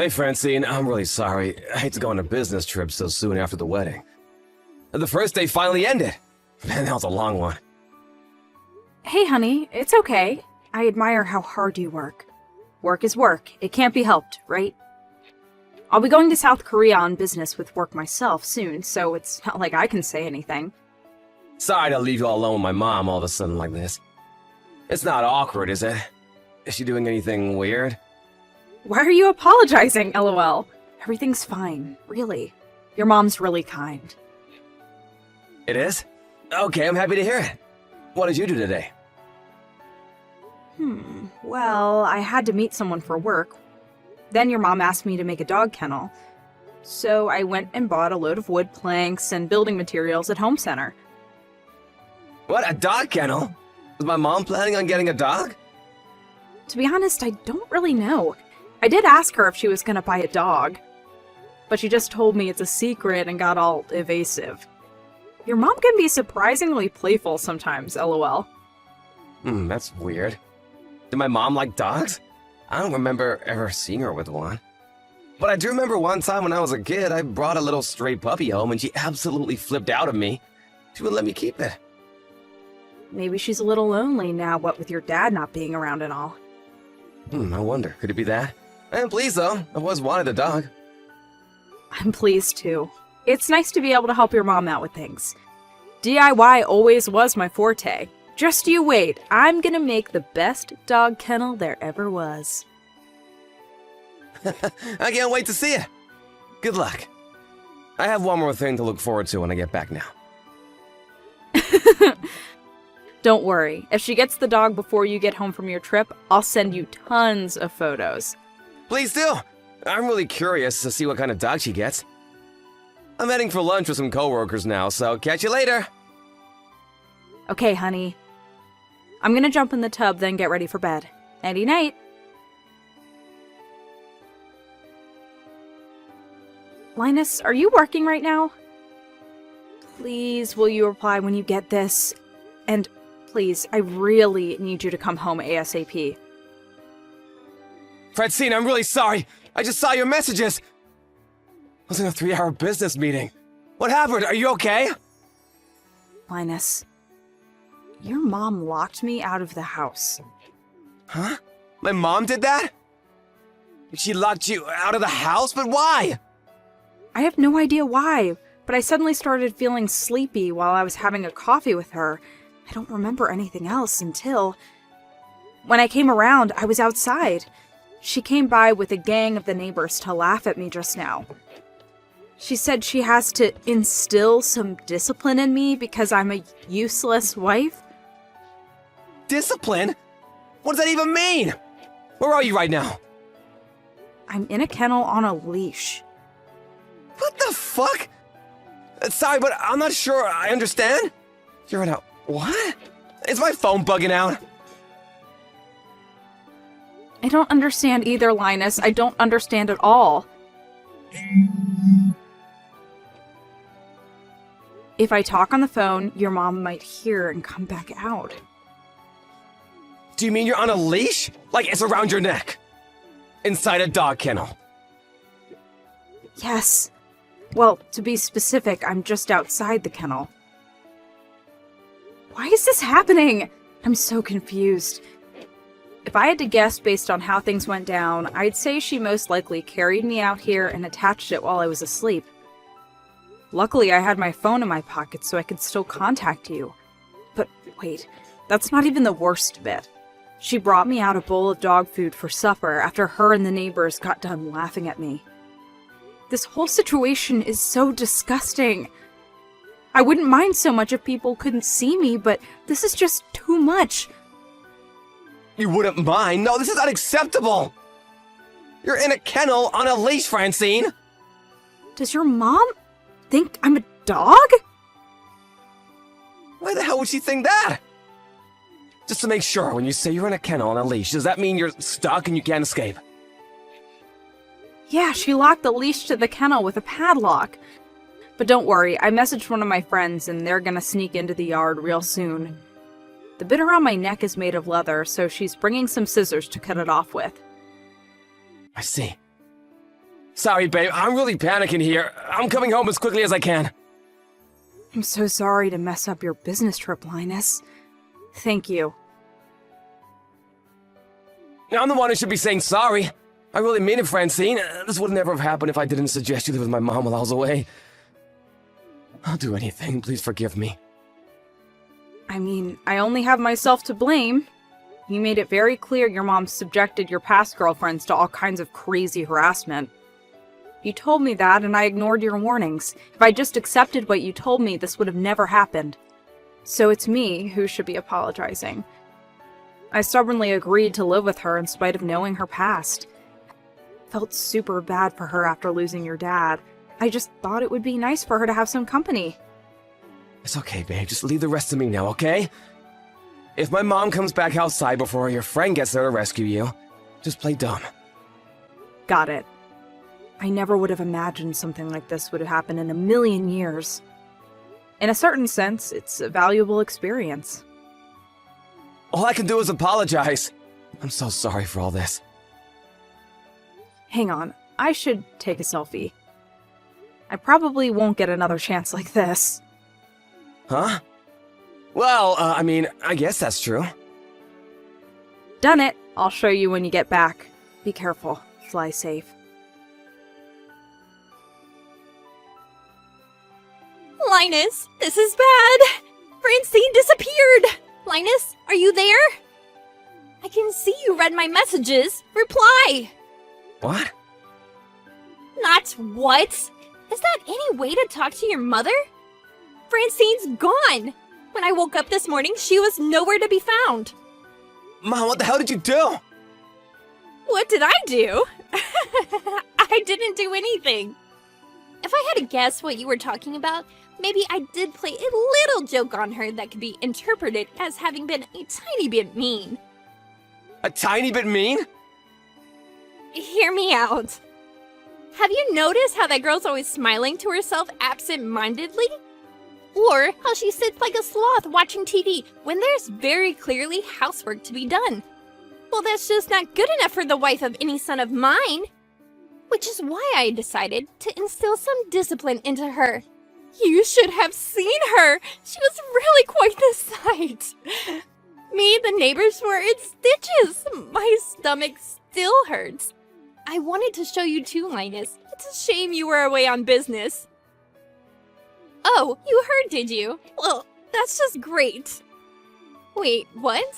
Hey, Francine, I'm really sorry. I hate to go on a business trip so soon after the wedding. The first day finally ended. Man, that was a long one. Hey, honey, it's okay. I admire how hard you work. Work is work. It can't be helped, right? I'll be going to South Korea on business with work myself soon, so it's not like I can say anything. Sorry to leave you all alone with my mom all of a sudden like this. It's not awkward, is it? Is she doing anything weird? Why are you apologizing, LOL? Everything's fine, really. Your mom's really kind. It is? Okay, I'm happy to hear it. What did you do today? Well, I had to meet someone for work. Then your mom asked me to make a dog kennel. So I went and bought a load of wood planks and building materials at Home Center. What, a dog kennel? Was my mom planning on getting a dog? To be honest, I don't really know. I did ask her if she was gonna buy a dog, but she just told me it's a secret and got all evasive. Your mom can be surprisingly playful sometimes, LOL. That's weird. Did my mom like dogs? I don't remember ever seeing her with one. But I do remember one time when I was a kid, I brought a little stray puppy home and she absolutely flipped out at me. She wouldn't let me keep it. Maybe she's a little lonely now, what with your dad not being around and all. I wonder, could it be that? I'm pleased though, I've always wanted a dog. I'm pleased too. It's nice to be able to help your mom out with things. DIY always was my forte. Just you wait, I'm gonna make the best dog kennel there ever was. I can't wait to see it. Good luck. I have one more thing to look forward to when I get back now. Don't worry, if she gets the dog before you get home from your trip, I'll send you tons of photos. Please do. I'm really curious to see what kind of dog she gets. I'm heading for lunch with some coworkers now, so catch you later. Okay, honey. I'm gonna jump in the tub, then get ready for bed. Nighty night. Linus, are you working right now? Please, will you reply when you get this? And please, I really need you to come home ASAP. Francine, I'm really sorry. I just saw your messages. I was in a 3-hour business meeting. What happened? Are you okay? Linus, your mom locked me out of the house. Huh? My mom did that? She locked you out of the house? But why? I have no idea why, but I suddenly started feeling sleepy while I was having a coffee with her. I don't remember anything else until... When I came around, I was outside. She came by with a gang of the neighbors to laugh at me just now. She said she has to instill some discipline in me because I'm a useless wife. Discipline? What does that even mean? Where are you right now? I'm in a kennel on a leash. What the fuck? Sorry, but I'm not sure I understand. You're in a... what? Is my phone bugging out? I don't understand either, Linus. I don't understand at all. If I talk on the phone, your mom might hear and come back out. Do you mean you're on a leash? Like it's around your neck? Inside a dog kennel? Yes. Well, to be specific, I'm just outside the kennel. Why is this happening? I'm so confused. If I had to guess based on how things went down, I'd say she most likely carried me out here and attached it while I was asleep. Luckily, I had my phone in my pocket so I could still contact you. But wait, that's not even the worst bit. She brought me out a bowl of dog food for supper after her and the neighbors got done laughing at me. This whole situation is so disgusting. I wouldn't mind so much if people couldn't see me, but this is just too much. You wouldn't mind? No, this is unacceptable! You're in a kennel on a leash, Francine! Does your mom think I'm a dog? Why the hell would she think that? Just to make sure, when you say you're in a kennel on a leash, does that mean you're stuck and you can't escape? Yeah, she locked the leash to the kennel with a padlock. But don't worry, I messaged one of my friends and they're gonna sneak into the yard real soon. The bit around my neck is made of leather, so she's bringing some scissors to cut it off with. I see. Sorry, babe, I'm really panicking here. I'm coming home as quickly as I can. I'm so sorry to mess up your business trip, Linus. Thank you. I'm the one who should be saying sorry. I really mean it, Francine. This would never have happened if I didn't suggest you live with my mom while I was away. I'll do anything. Please forgive me. I mean, I only have myself to blame. You made it very clear your mom subjected your past girlfriends to all kinds of crazy harassment. You told me that, and I ignored your warnings. If I just accepted what you told me, this would have never happened. So it's me who should be apologizing. I stubbornly agreed to live with her in spite of knowing her past. Felt super bad for her after losing your dad. I just thought it would be nice for her to have some company. It's okay, babe. Just leave the rest to me now, okay? If my mom comes back outside before your friend gets there to rescue you, just play dumb. Got it. I never would have imagined something like this would happen in a million years. In a certain sense, it's a valuable experience. All I can do is apologize. I'm so sorry for all this. Hang on, I should take a selfie. I probably won't get another chance like this. Huh? Well, I mean, I guess that's true. Done it. I'll show you when you get back. Be careful. Fly safe. Linus, this is bad! Francine disappeared! Linus, are you there? I can see you read my messages. Reply! What? Not what? Is that any way to talk to your mother? Francine's gone! When I woke up this morning, she was nowhere to be found. Mom, what the hell did you do? What did I do? I didn't do anything. If I had to guess what you were talking about, maybe I did play a little joke on her that could be interpreted as having been a tiny bit mean. A tiny bit mean? Hear me out. Have you noticed how that girl's always smiling to herself absent-mindedly? Or how she sits like a sloth watching TV when there's very clearly housework to be done? Well, that's just not good enough for the wife of any son of mine. Which is why I decided to instill some discipline into her. You should have seen her! She was really quite the sight. Me and the neighbors were in stitches. My stomach still hurts. I wanted to show you too, Linus. It's a shame you were away on business. Oh, you heard, did you? Well, that's just great. Wait, what?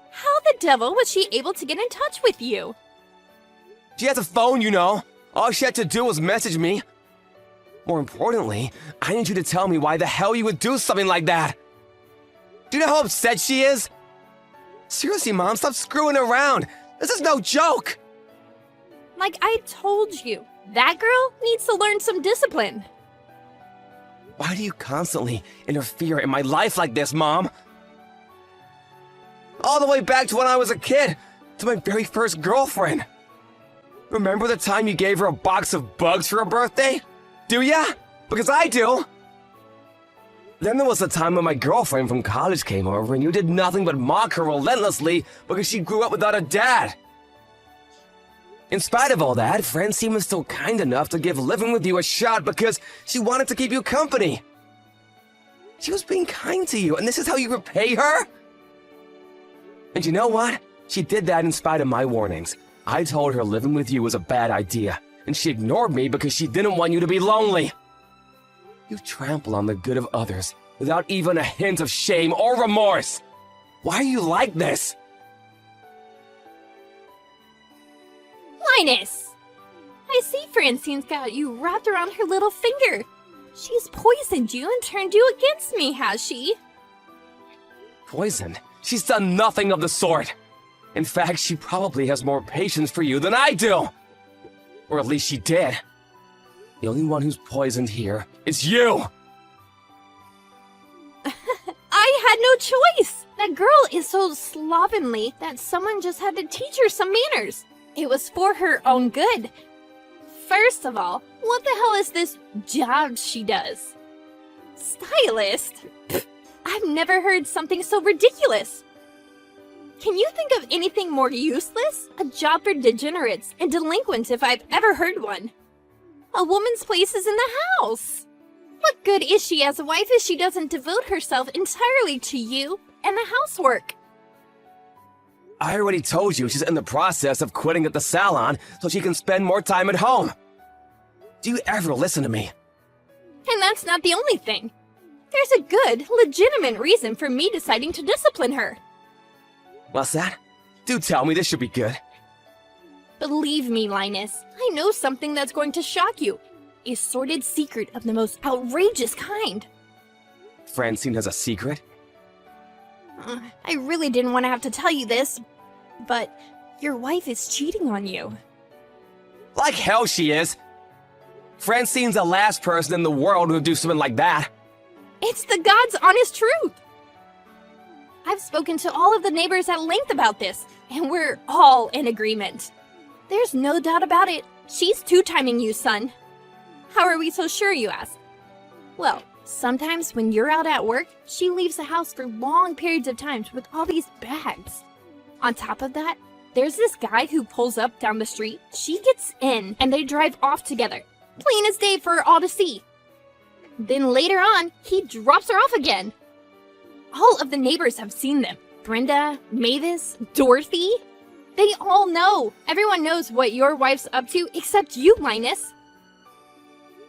How the devil was she able to get in touch with you? She has a phone, you know. All she had to do was message me. More importantly, I need you to tell me why the hell you would do something like that. Do you know how upset she is? Seriously, Mom, stop screwing around. This is no joke. Like I told you, that girl needs to learn some discipline. Why do you constantly interfere in my life like this, Mom? All the way back to when I was a kid, to my very first girlfriend. Remember the time you gave her a box of bugs for her birthday? Do ya? Because I do. Then there was the time when my girlfriend from college came over and you did nothing but mock her relentlessly because she grew up without a dad. In spite of all that, Francine was still kind enough to give living with you a shot because she wanted to keep you company. She was being kind to you, and this is how you repay her? And you know what? She did that in spite of my warnings. I told her living with you was a bad idea, and she ignored me because she didn't want you to be lonely. You trample on the good of others without even a hint of shame or remorse. Why are you like this? Linus! I see Francine's got you wrapped around her little finger. She's poisoned you and turned you against me, has she? Poison? She's done nothing of the sort. In fact, she probably has more patience for you than I do. Or at least she did. The only one who's poisoned here is you! I had no choice! That girl is so slovenly that someone just had to teach her some manners. It was for her own good. First of all, what the hell is this job she does? Stylist? Pfft, I've never heard something so ridiculous. Can you think of anything more useless? A job for degenerates and delinquents if I've ever heard one. A woman's place is in the house. What good is she as a wife if she doesn't devote herself entirely to you and the housework? I already told you she's in the process of quitting at the salon so she can spend more time at home. Do you ever listen to me? And that's not the only thing. There's a good, legitimate reason for me deciding to discipline her. What's that? Do tell me, this should be good. Believe me, Linus, I know something that's going to shock you. A sordid secret of the most outrageous kind. Francine has a secret? I really didn't want to have to tell you this, but your wife is cheating on you. Like hell she is! Francine's the last person in the world who would do something like that. It's the God's honest truth. I've spoken to all of the neighbors at length about this, and we're all in agreement. There's no doubt about it. She's two-timing you, son. How are we so sure, you ask? Well, sometimes when you're out at work, she leaves the house for long periods of time with all these bags. On top of that, there's this guy who pulls up down the street, she gets in, and they drive off together. Plain as day for all to see. Then later on, he drops her off again. All of the neighbors have seen them. Brenda, Mavis, Dorothy. They all know. Everyone knows what your wife's up to except you, Linus.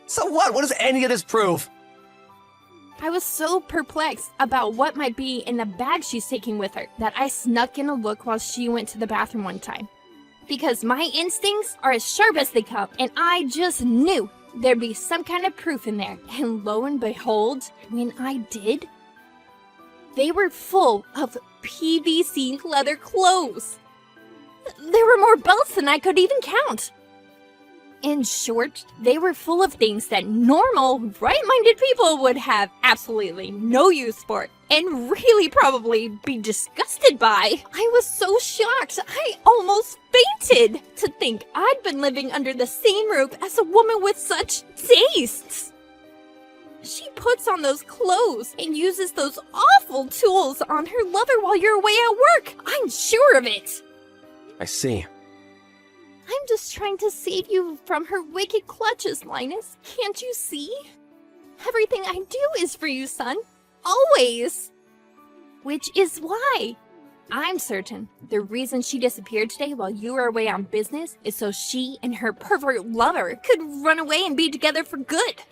So what? What does any of this prove? I was so perplexed about what might be in the bag she's taking with her that I snuck in a look while she went to the bathroom one time. Because my instincts are as sharp as they come, and I just knew there'd be some kind of proof in there. And lo and behold, when I did, they were full of PVC leather clothes. There were more belts than I could even count. In short, they were full of things that normal, right-minded people would have absolutely no use for and really probably be disgusted by. I was so shocked, I almost fainted to think I'd been living under the same roof as a woman with such tastes. She puts on those clothes and uses those awful tools on her lover while you're away at work. I'm sure of it. I see. I'm just trying to save you from her wicked clutches, Linus. Can't you see? Everything I do is for you, son. Always. Which is why I'm certain the reason she disappeared today while you were away on business is so she and her pervert lover could run away and be together for good.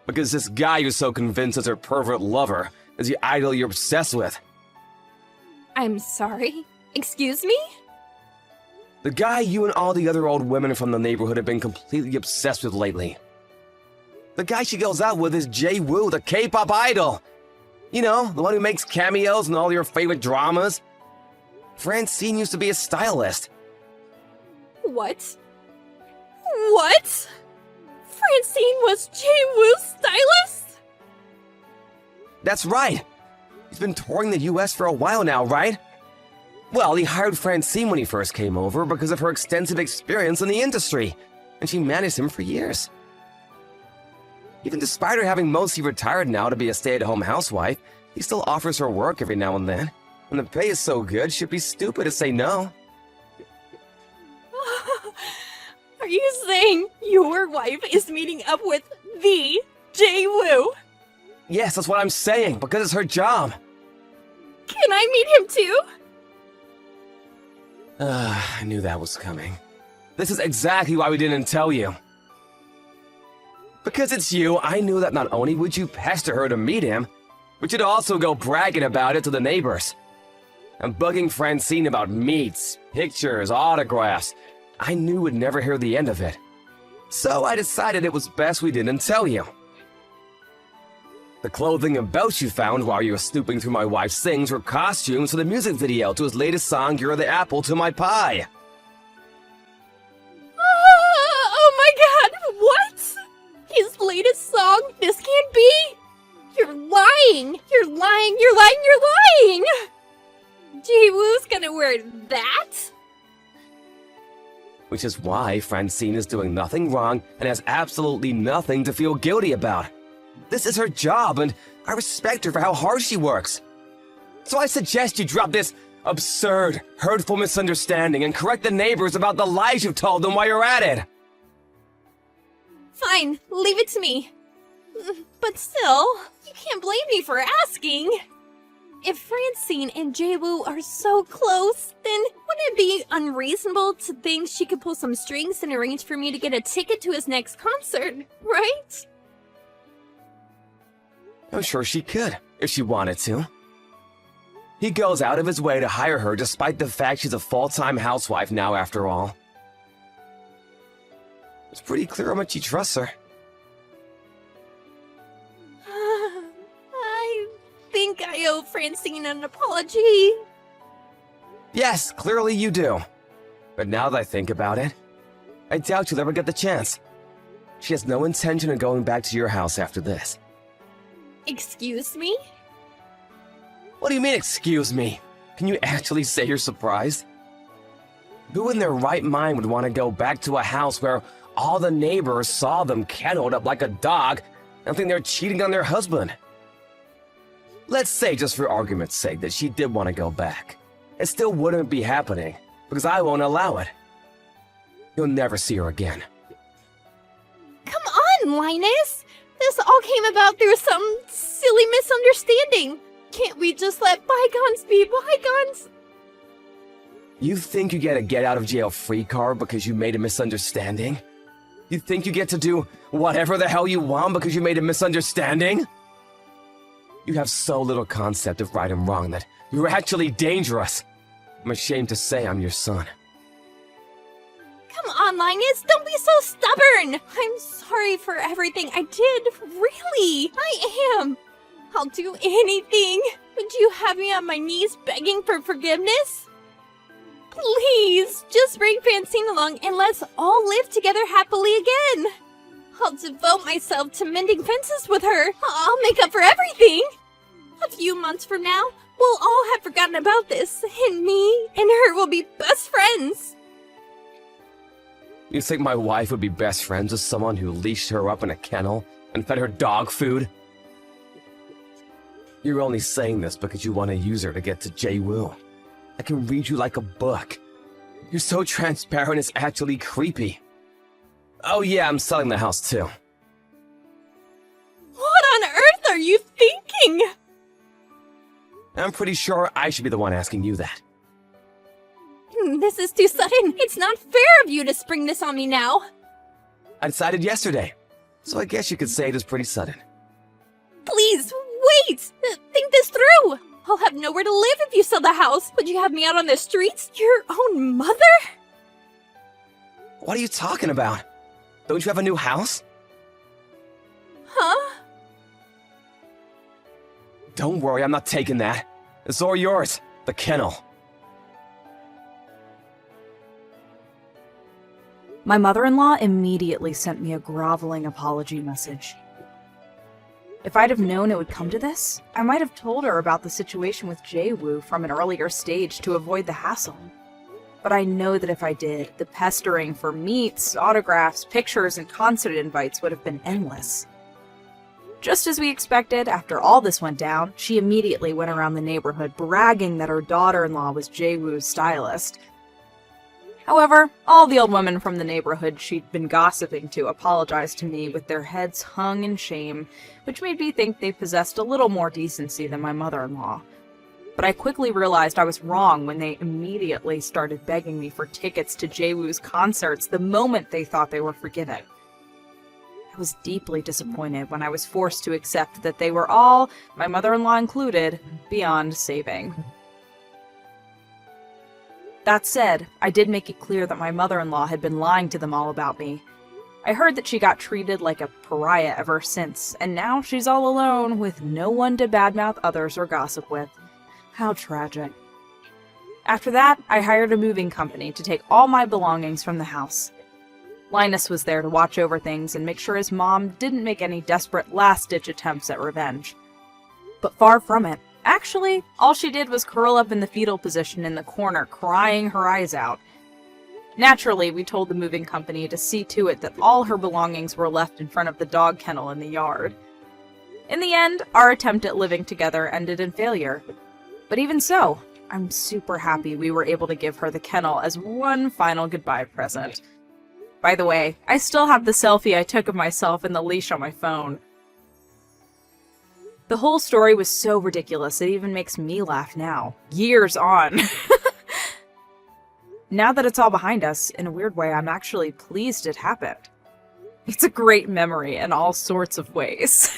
Because this guy you're so convinced is her pervert lover is the idol you're obsessed with. I'm sorry? Excuse me? The guy you and all the other old women from the neighborhood have been completely obsessed with lately. The guy she goes out with is Jay Woo, the K-pop idol. You know, the one who makes cameos in all your favorite dramas. Francine used to be a stylist. What? What? Francine was Jay Woo's stylist? That's right. He's been touring the US for a while now, right? Well, he hired Francine when he first came over because of her extensive experience in the industry, and she managed him for years. Even despite her having mostly retired now to be a stay-at-home housewife, he still offers her work every now and then. And the pay is so good, she'd be stupid to say no. Are you saying your wife is meeting up with the Jay Woo? Yes, that's what I'm saying, because it's her job. Can I meet him too? I knew that was coming. This is exactly why we didn't tell you. Because it's you, I knew that not only would you pester her to meet him, but you'd also go bragging about it to the neighbors. And bugging Francine about meets, pictures, autographs. I knew we'd never hear the end of it. So I decided it was best we didn't tell you. The clothing and belts you found while you were snooping through my wife's things were costumes for the music video to his latest song, You're the Apple to My Pie. Oh my god, what? His latest song? This can't be! You're lying! You're lying! You're lying! You're lying! Jay Woo's gonna wear that? Which is why Francine is doing nothing wrong and has absolutely nothing to feel guilty about. This is her job, and I respect her for how hard she works. So I suggest you drop this absurd, hurtful misunderstanding and correct the neighbors about the lies you've told them while you're at it. Fine, leave it to me. But still, you can't blame me for asking. If Francine and Jaewoo are so close, then wouldn't it be unreasonable to think she could pull some strings and arrange for me to get a ticket to his next concert, right? I'm sure she could, if she wanted to. He goes out of his way to hire her despite the fact she's a full-time housewife now after all. It's pretty clear how much he trusts her. I think I owe Francine an apology. Yes, clearly you do. But now that I think about it, I doubt you'll ever get the chance. She has no intention of going back to your house after this. Excuse me? What do you mean, excuse me? Can you actually say you're surprised? Who in their right mind would want to go back to a house where all the neighbors saw them kenneled up like a dog and think they're cheating on their husband? Let's say, just for argument's sake, that she did want to go back. It still wouldn't be happening, because I won't allow it. You'll never see her again. Come on, Linus! This all came about through some silly misunderstanding. Can't we just let bygones be bygones? You think you get a get-out-of-jail-free card because you made a misunderstanding? You think you get to do whatever the hell you want because you made a misunderstanding? You have so little concept of right and wrong that you're actually dangerous. I'm ashamed to say I'm your son. Come on, Linus, don't be so stubborn! I'm sorry for everything I did, really! I am! I'll do anything! Would you have me on my knees begging for forgiveness? Please, just bring Francine along and let's all live together happily again! I'll devote myself to mending fences with her. I'll make up for everything! A few months from now, we'll all have forgotten about this, and me and her will be best friends! You think my wife would be best friends with someone who leashed her up in a kennel and fed her dog food? You're only saying this because you want to use her to get to Jaewoo. I can read you like a book. You're so transparent, it's actually creepy. Oh yeah, I'm selling the house too. What on earth are you thinking? I'm pretty sure I should be the one asking you that. This is too sudden. It's not fair of you to spring this on me now. I decided yesterday, so I guess you could say it is pretty sudden. Please, wait! Think this through! I'll have nowhere to live if you sell the house. Would you have me out on the streets? Your own mother? What are you talking about? Don't you have a new house? Huh? Don't worry, I'm not taking that. It's all yours, the kennel. My mother-in-law immediately sent me a groveling apology message. If I'd have known it would come to this, I might have told her about the situation with Jaewoo from an earlier stage to avoid the hassle. But I know that if I did, the pestering for meets, autographs, pictures, and concert invites would have been endless. Just as we expected, after all this went down, she immediately went around the neighborhood bragging that her daughter-in-law was Jaewoo's stylist. However, all the old women from the neighborhood she'd been gossiping to apologized to me with their heads hung in shame, which made me think they possessed a little more decency than my mother-in-law. But I quickly realized I was wrong when they immediately started begging me for tickets to Jaewoo's concerts the moment they thought they were forgiven. I was deeply disappointed when I was forced to accept that they were all, my mother-in-law included, beyond saving. That said, I did make it clear that my mother-in-law had been lying to them all about me. I heard that she got treated like a pariah ever since, and now she's all alone with no one to badmouth others or gossip with. How tragic. After that, I hired a moving company to take all my belongings from the house. Linus was there to watch over things and make sure his mom didn't make any desperate last-ditch attempts at revenge. But far from it. Actually, all she did was curl up in the fetal position in the corner, crying her eyes out. Naturally, we told the moving company to see to it that all her belongings were left in front of the dog kennel in the yard. In the end, our attempt at living together ended in failure. But even so, I'm super happy we were able to give her the kennel as one final goodbye present. By the way, I still have the selfie I took of myself and the leash on my phone. The whole story was so ridiculous, it even makes me laugh now. Years on. Now that it's all behind us, in a weird way, I'm actually pleased it happened. It's a great memory in all sorts of ways.